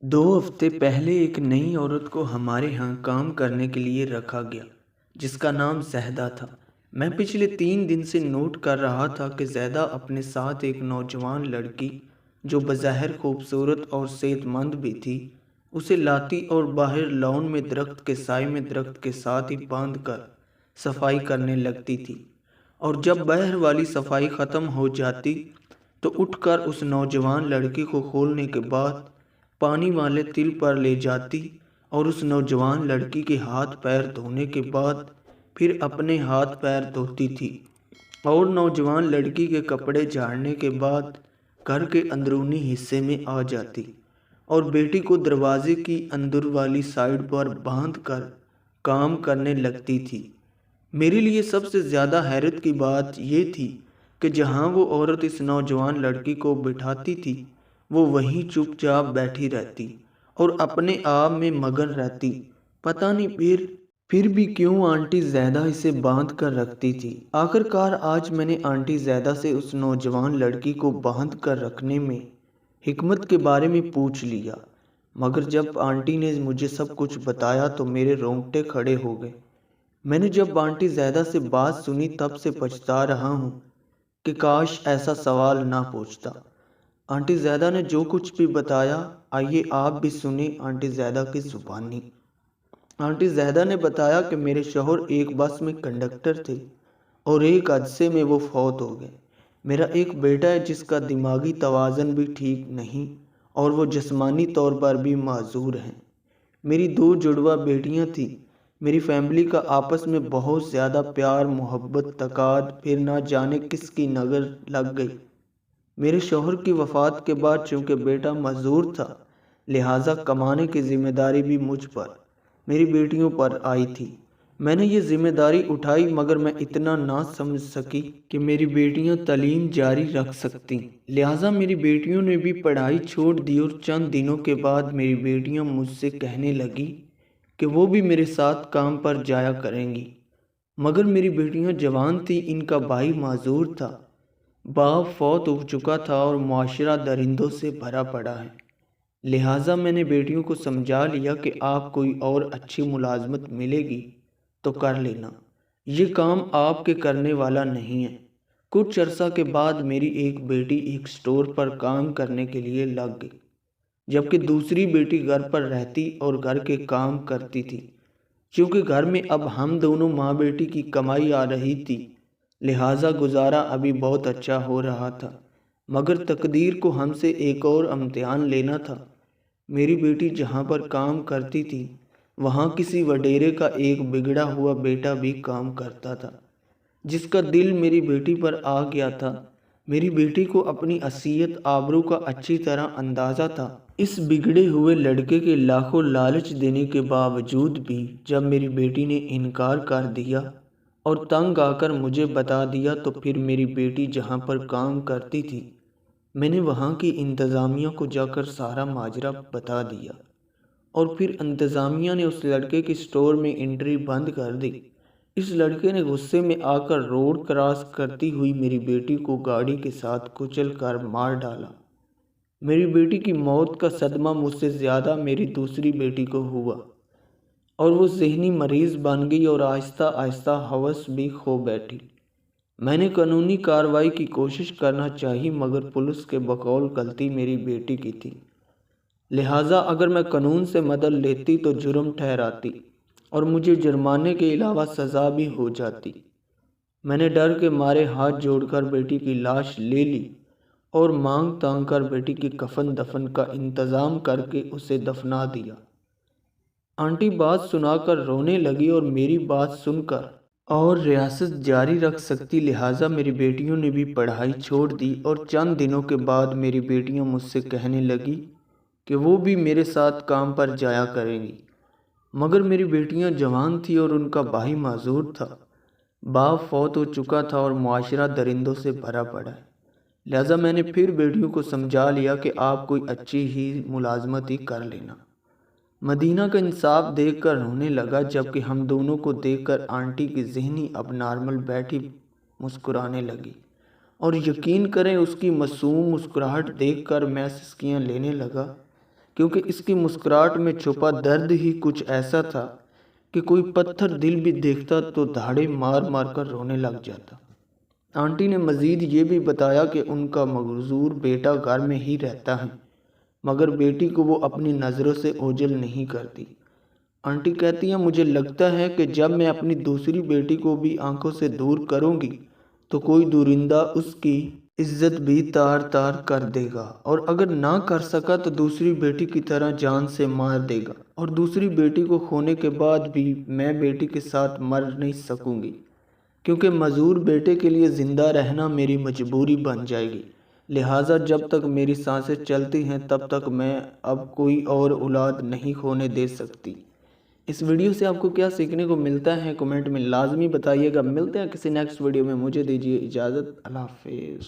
2 ہفتے پہلے ایک نئی عورت کو ہمارے ہاں کام کرنے کے لیے رکھا گیا، جس کا نام زہدہ تھا۔ میں پچھلے 3 دن سے نوٹ کر رہا تھا کہ زہدہ اپنے ساتھ ایک نوجوان لڑکی، جو بظاہر خوبصورت اور صحت مند بھی تھی، اسے لاتی اور باہر لان میں درخت کے سائے میں درخت کے ساتھ ہی باندھ کر صفائی کرنے لگتی تھی، اور جب باہر والی صفائی ختم ہو جاتی تو اٹھ کر اس نوجوان لڑکی کو کھولنے کے بعد پانی والے تل پر لے جاتی اور اس نوجوان لڑکی کے ہاتھ پیر دھونے کے بعد پھر اپنے ہاتھ پیر دھوتی تھی، اور نوجوان لڑکی کے کپڑے جھاڑنے کے بعد گھر کے اندرونی حصے میں آ جاتی اور بیٹی کو دروازے کی اندر والی سائیڈ پر باندھ کر کام کرنے لگتی تھی۔ میرے لیے سب سے زیادہ حیرت کی بات یہ تھی کہ جہاں وہ عورت اس نوجوان لڑکی کو بٹھاتی تھی، وہ وہیں چپ چاپ بیٹھی رہتی اور اپنے آپ میں مگن رہتی۔ پتہ نہیں پھر بھی کیوں آنٹی زیدہ اسے باندھ کر رکھتی تھی۔ آخرکار آج میں نے آنٹی زیدہ سے اس نوجوان لڑکی کو باندھ کر رکھنے میں حکمت کے بارے میں پوچھ لیا، مگر جب آنٹی نے مجھے سب کچھ بتایا تو میرے رونگٹے کھڑے ہو گئے۔ میں نے جب آنٹی زیدہ سے بات سنی تب سے پچھتا رہا ہوں کہ کاش ایسا سوال نہ پوچھتا۔ آنٹی زیدہ نے جو کچھ بھی بتایا، آئیے آپ بھی سنیں آنٹی زیدہ کی زبانی۔ آنٹی زیدہ نے بتایا کہ میرے شوہر ایک بس میں کنڈکٹر تھے اور ایک حادثے میں وہ فوت ہو گئے۔ میرا ایک بیٹا ہے جس کا دماغی توازن بھی ٹھیک نہیں اور وہ جسمانی طور پر بھی معذور ہیں۔ میری 2 جڑواں بیٹیاں تھیں۔ میری فیملی کا آپس میں بہت زیادہ پیار محبت تقاد، پھر نہ جانے کس کی نظر لگ گئی۔ میرے شوہر کی وفات کے بعد چونکہ بیٹا معذور تھا، لہٰذا کمانے کی ذمہ داری بھی مجھ پر، میری بیٹیوں پر آئی تھی۔ میں نے یہ ذمہ داری اٹھائی، مگر میں اتنا نہ سمجھ سکی کہ میری بیٹیاں تعلیم جاری رکھ سکتیں، لہٰذا میری بیٹیوں نے بھی پڑھائی چھوڑ دی اور چند دنوں کے بعد میری بیٹیاں مجھ سے کہنے لگی کہ وہ بھی میرے ساتھ کام پر جایا کریں گی، مگر میری بیٹیاں جوان تھیں، ان کا بھائی معذور تھا، باپ فوت ہو چکا تھا اور معاشرہ درندوں سے بھرا پڑا ہے۔ لہٰذا میں نے بیٹیوں کو سمجھا لیا کہ آپ کوئی اور اچھی ملازمت ملے گی تو کر لینا، یہ کام آپ کے کرنے والا نہیں ہے۔ کچھ عرصہ کے بعد میری ایک بیٹی ایک سٹور پر کام کرنے کے لیے لگ گئی، جبکہ دوسری بیٹی گھر پر رہتی اور گھر کے کام کرتی تھی۔ چونکہ گھر میں اب ہم دونوں ماں بیٹی کی کمائی آ رہی تھی، لہٰذا گزارا ابھی بہت اچھا ہو رہا تھا، مگر تقدیر کو ہم سے ایک اور امتحان لینا تھا۔ میری بیٹی جہاں پر کام کرتی تھی، وہاں کسی وڈیرے کا ایک بگڑا ہوا بیٹا بھی کام کرتا تھا، جس کا دل میری بیٹی پر آ گیا تھا۔ میری بیٹی کو اپنی حیثیت آبرو کا اچھی طرح اندازہ تھا۔ اس بگڑے ہوئے لڑکے کے لاکھوں لالچ دینے کے باوجود بھی جب میری بیٹی نے انکار کر دیا اور تنگ آ کر مجھے بتا دیا، تو پھر میری بیٹی جہاں پر کام کرتی تھی، میں نے وہاں کی انتظامیہ کو جا کر سارا ماجرا بتا دیا، اور پھر انتظامیہ نے اس لڑکے کی سٹور میں انٹری بند کر دی۔ اس لڑکے نے غصے میں آ کر روڈ کراس کرتی ہوئی میری بیٹی کو گاڑی کے ساتھ کچل کر مار ڈالا۔ میری بیٹی کی موت کا صدمہ مجھ سے زیادہ میری دوسری بیٹی کو ہوا، اور وہ ذہنی مریض بن گئی اور آہستہ آہستہ ہوش بھی کھو بیٹھی۔ میں نے قانونی کارروائی کی کوشش کرنا چاہی، مگر پولیس کے بقول غلطی میری بیٹی کی تھی، لہٰذا اگر میں قانون سے مدد لیتی تو جرم ٹھہراتی اور مجھے جرمانے کے علاوہ سزا بھی ہو جاتی۔ میں نے ڈر کے مارے ہاتھ جوڑ کر بیٹی کی لاش لے لی اور مانگ تانگ کر بیٹی کی کفن دفن کا انتظام کر کے اسے دفنا دیا۔ آنٹی بات سنا کر رونے لگی اور میری بات سن کر اور ریاست جاری رکھ سکتی، لہٰذا میری بیٹیوں نے بھی پڑھائی چھوڑ دی، اور چند دنوں کے بعد میری بیٹیاں مجھ سے کہنے لگی کہ وہ بھی میرے ساتھ کام پر جایا کریں گی، مگر میری بیٹیاں جوان تھیں اور ان کا بھائی معذور تھا، باپ فوت ہو چکا تھا اور معاشرہ درندوں سے بھرا پڑا ہے۔ لہٰذا میں نے پھر بیٹیوں کو سمجھا لیا کہ آپ کوئی اچھی ہی ملازمت ہی کر لینا۔ مدینہ کا انصاف دیکھ کر رونے لگا، جبکہ ہم دونوں کو دیکھ کر آنٹی کی ذہنی اب نارمل بیٹھی مسکرانے لگی، اور یقین کریں اس کی معصوم مسکراہٹ دیکھ کر میں سسکیاں لینے لگا کیونکہ اس کی مسکراہٹ میں چھپا درد ہی کچھ ایسا تھا کہ کوئی پتھر دل بھی دیکھتا تو دھاڑے مار مار کر رونے لگ جاتا۔ آنٹی نے مزید یہ بھی بتایا کہ ان کا معذور بیٹا گھر میں ہی رہتا ہے، مگر بیٹی کو وہ اپنی نظروں سے اوجھل نہیں کرتی۔ آنٹی کہتی ہیں مجھے لگتا ہے کہ جب میں اپنی دوسری بیٹی کو بھی آنکھوں سے دور کروں گی تو کوئی درندہ اس کی عزت بھی تار تار کر دے گا، اور اگر نہ کر سکا تو دوسری بیٹی کی طرح جان سے مار دے گا، اور دوسری بیٹی کو کھونے کے بعد بھی میں بیٹی کے ساتھ مر نہیں سکوں گی، کیونکہ معذور بیٹے کے لیے زندہ رہنا میری مجبوری بن جائے گی، لہٰذا جب تک میری سانسیں چلتی ہیں تب تک میں اب کوئی اور اولاد نہیں کھونے دے سکتی۔ اس ویڈیو سے آپ کو کیا سیکھنے کو ملتا ہے کمنٹ میں لازمی بتائیے گا۔ ملتے ہیں کسی نیکسٹ ویڈیو میں، مجھے دیجیے اجازت، اللہ حافظ۔